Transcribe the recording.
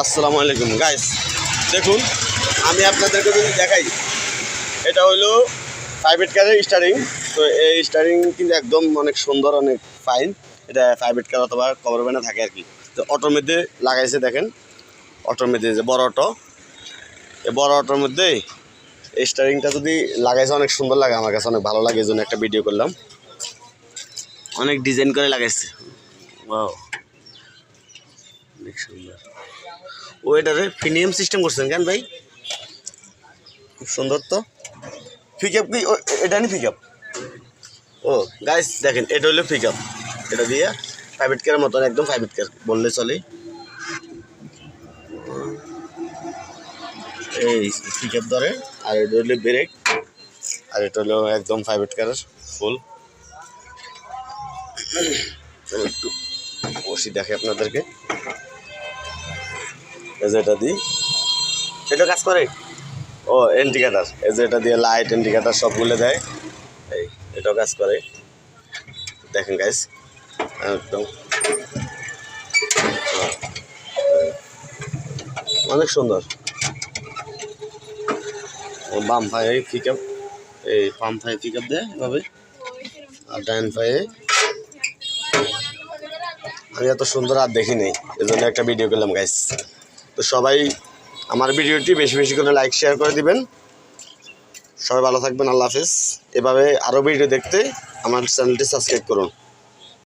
আসসালামু আলাইকুম গাইস, দেখুন আমি আপনাদেরকে যদি দেখাই, এটা হলো প্রাইভেট কারের স্টারিং। তো এই স্টারিং কিন্তু একদম অনেক সুন্দর, অনেক ফাইন। এটা প্রাইভেট কার অথবা কভার ভ্যানে থাকে আর কি। তো অটোর মধ্যে লাগাইছে, দেখেন অটোর মধ্যে যে বড় অটো, এই বড় অটোর মধ্যে এই স্টারিংটা যদি লাগাইছে অনেক সুন্দর লাগে, আমার কাছে অনেক ভালো লাগে, এই জন্য একটা ভিডিও করলাম। অনেক ডিজাইন করে লাগাইছে, ওয়াও অনেক সুন্দর। ও এটারে প্রিমিয়াম সিস্টেম করছেন কেন ভাই, খুব সুন্দর। তো পিকআপ কি এটা নি পিকআপ? ও গাইস দেখেন, এটা হলো পিকআপ। এটা দিয়ে প্রাইভেট কারের মতন, একদম প্রাইভেট কার বললে চলে। এই পিকআপ ধরে, আর এটা হলো ব্রেক, আর এটা হলো একদম প্রাইভেট কারের ফুল। একটু বসি দেখে আপনাদেরকে, এই যে এটা দিই, এটা কাজ করে। ও ইন্ডিকেটার, এই যে এটা দিয়ে লাইট ইন্ডিকেটার সবগুলো দেয়। এই এটাও কাজ করে, দেখেন গাইস একদম অনেক সুন্দর। বাম পায়ে পিকআপ, এই বাম পায়ে পিকআপ দেয় এভাবে, আর ডান পায়ে। আমি এত সুন্দর আর দেখি নেই, এই জন্য একটা ভিডিও করলাম গাইস। তো সবাই আমার ভিডিওটি বেশি বেশি করে লাইক শেয়ার করে দিবেন। সবাই ভালো থাকবেন, আল্লাহ হাফেজ। এভাবে আরও ভিডিও দেখতে আমার চ্যানেলটি সাবস্ক্রাইব করুন।